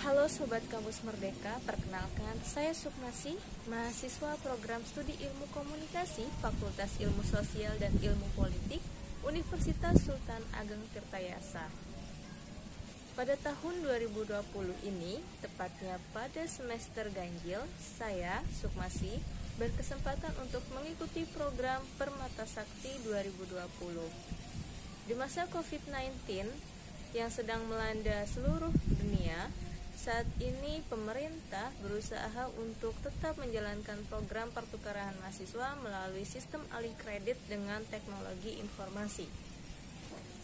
Halo Sobat Kampus Merdeka, perkenalkan saya Sukmasi, mahasiswa program studi Ilmu Komunikasi, Fakultas Ilmu Sosial dan Ilmu Politik, Universitas Sultan Ageng Tirtayasa. Pada tahun 2020 ini, tepatnya pada semester ganjil, saya, Sukmasi, berkesempatan untuk mengikuti program Permata Sakti 2020. Di masa COVID-19 yang sedang melanda seluruh dunia, saat ini pemerintah berusaha untuk tetap menjalankan program pertukaran mahasiswa melalui sistem alih kredit dengan teknologi informasi.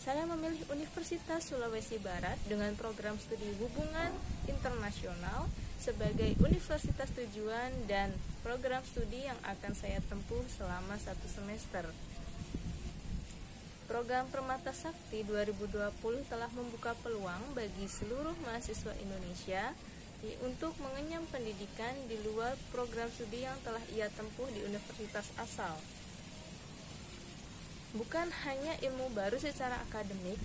Saya memilih Universitas Sulawesi Barat dengan program studi hubungan internasional sebagai universitas tujuan dan program studi yang akan saya tempuh selama 1 semester. Program Permata Sakti 2020 telah membuka peluang bagi seluruh mahasiswa Indonesia untuk mengenyam pendidikan di luar program studi yang telah ia tempuh di universitas asal. Bukan hanya ilmu baru secara akademik,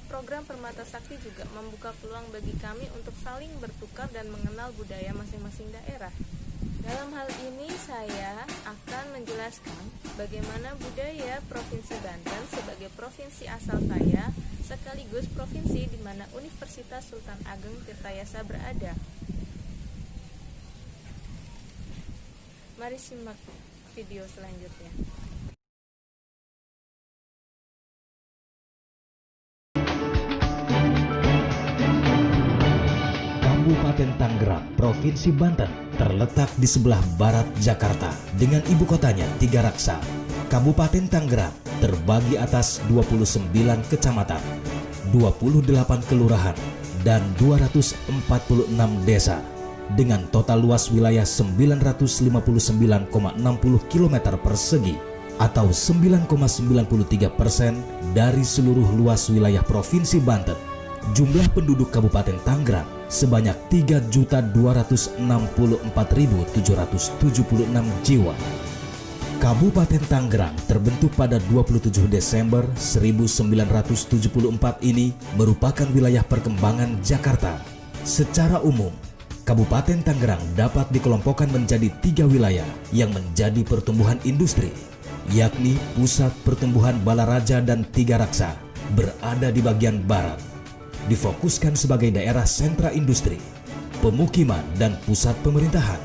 program Permata Sakti juga membuka peluang bagi kami untuk saling bertukar dan mengenal budaya masing-masing daerah. Dalam hal ini saya akan menjelaskan bagaimana budaya Provinsi Banten sebagai provinsi asal saya, sekaligus provinsi di mana Universitas Sultan Ageng Tirtayasa berada. Mari simak video selanjutnya. Kabupaten Tangerang, Provinsi Banten, terletak di sebelah barat Jakarta dengan ibu kotanya Tigaraksa. Kabupaten Tangerang terbagi atas 29 kecamatan, 28 kelurahan, dan 246 desa dengan total luas wilayah 959,60 km persegi atau 9,93% dari seluruh luas wilayah Provinsi Banten. Jumlah penduduk Kabupaten Tangerang sebanyak 3.264.776 jiwa. Kabupaten Tangerang terbentuk pada 27 Desember 1974 ini merupakan wilayah perkembangan Jakarta. Secara umum, Kabupaten Tangerang dapat dikelompokkan menjadi 3 wilayah yang menjadi pertumbuhan industri, yakni Pusat Pertumbuhan Balaraja dan Tigaraksa berada di bagian barat. Difokuskan sebagai daerah sentra industri, pemukiman, dan pusat pemerintahan.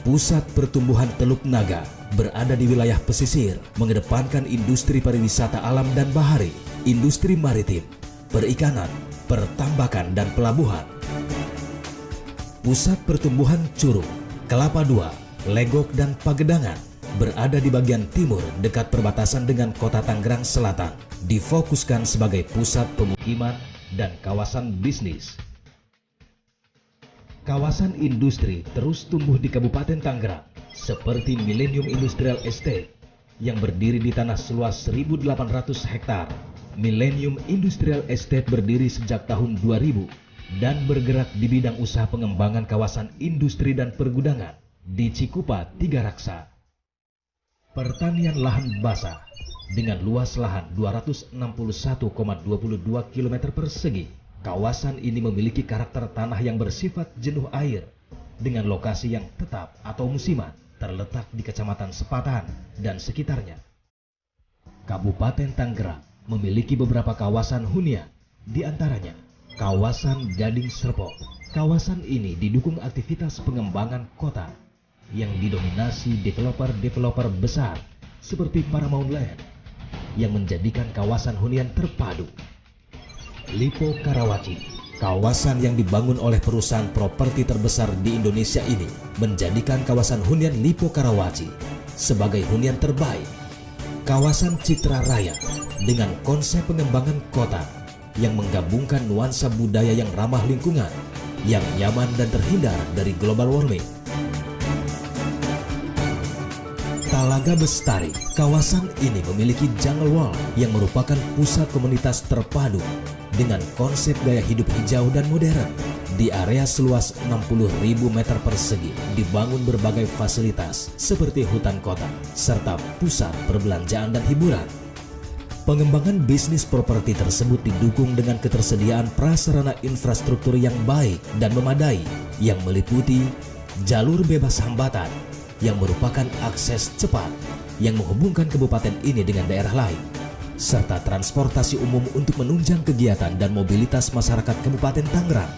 Pusat Pertumbuhan Teluk Naga berada di wilayah pesisir, mengedepankan industri pariwisata alam dan bahari, industri maritim, perikanan, pertambakan, dan pelabuhan. Pusat Pertumbuhan Curug, Kelapa II, Legok, dan Pagedangan berada di bagian timur dekat perbatasan dengan Kota Tangerang Selatan, difokuskan sebagai pusat pemukiman dan kawasan bisnis. Kawasan industri terus tumbuh di Kabupaten Tangerang, seperti Millennium Industrial Estate yang berdiri di tanah seluas 1.800 hektar. Millennium Industrial Estate berdiri sejak tahun 2000 dan bergerak di bidang usaha pengembangan kawasan industri dan pergudangan di Cikupa, Tigaraksa. Pertanian lahan basah dengan luas lahan 261,22 km persegi. Kawasan ini memiliki karakter tanah yang bersifat jenuh air dengan lokasi yang tetap atau musiman, terletak di Kecamatan Sepatan dan sekitarnya. Kabupaten Tangerang memiliki beberapa kawasan hunian, di antaranya kawasan Gading Serpong. Kawasan ini didukung aktivitas pengembangan kota yang didominasi developer-developer besar seperti Paramount Land yang menjadikan kawasan hunian terpadu. Lipo Karawaci, kawasan yang dibangun oleh perusahaan properti terbesar di Indonesia ini, menjadikan kawasan hunian Lipo Karawaci sebagai hunian terbaik. Kawasan Citra Raya dengan konsep pengembangan kota yang menggabungkan nuansa budaya yang ramah lingkungan, yang nyaman dan terhindar dari global warming. Talaga Bestari, kawasan ini memiliki Jungle Wall yang merupakan pusat komunitas terpadu dengan konsep gaya hidup hijau dan modern. Di area seluas 60.000 meter persegi dibangun berbagai fasilitas seperti hutan kota serta pusat perbelanjaan dan hiburan. Pengembangan bisnis properti tersebut didukung dengan ketersediaan prasarana infrastruktur yang baik dan memadai yang meliputi jalur bebas hambatan yang merupakan akses cepat yang menghubungkan kabupaten ini dengan daerah lain, serta transportasi umum untuk menunjang kegiatan dan mobilitas masyarakat Kabupaten Tangerang.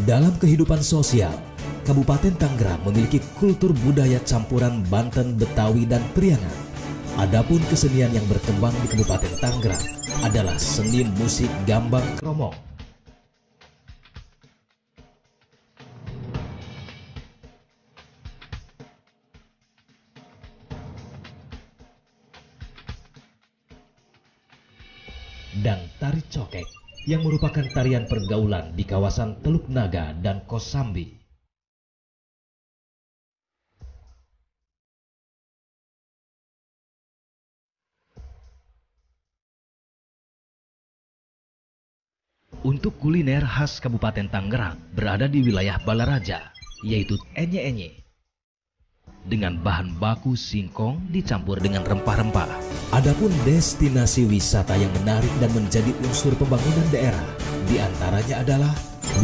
Dalam kehidupan sosial, Kabupaten Tangerang memiliki kultur budaya campuran Banten, Betawi, dan Priangan. Adapun kesenian yang berkembang di Kabupaten Tangerang adalah seni musik gambang kromong. Dan tari cokek yang merupakan tarian pergaulan di kawasan Teluk Naga dan Kosambi. Untuk kuliner khas Kabupaten Tangerang berada di wilayah Balaraja, yaitu enye-enye. Dengan bahan baku singkong dicampur dengan rempah-rempah. Adapun destinasi wisata yang menarik dan menjadi unsur pembangunan daerah, diantaranya adalah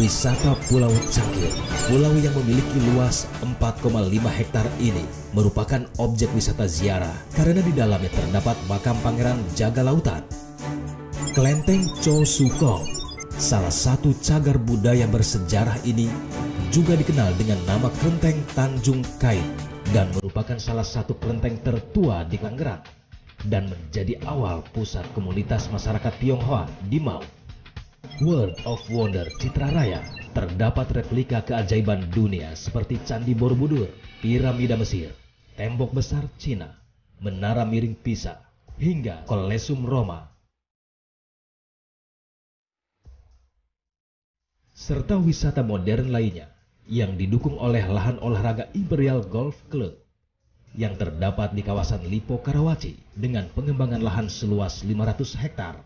wisata Pulau Cangkir. Pulau yang memiliki luas 4,5 hektar ini merupakan objek wisata ziarah karena di dalamnya terdapat makam Pangeran Jaga Lautan. Kelenteng Cho Sukong, salah satu cagar budaya bersejarah ini, juga dikenal dengan nama Kelenteng Tanjung Kait dan merupakan salah satu kelenteng tertua di Tangerang dan menjadi awal pusat komunitas masyarakat Tionghoa di Mau. World of Wonder Citra Raya terdapat replika keajaiban dunia seperti Candi Borobudur, Piramida Mesir, Tembok Besar Cina, Menara Miring Pisa, hingga Kolosseum Roma, serta wisata modern lainnya yang didukung oleh lahan olahraga Imperial Golf Club yang terdapat di kawasan Lipo Karawaci dengan pengembangan lahan seluas 500 hektar.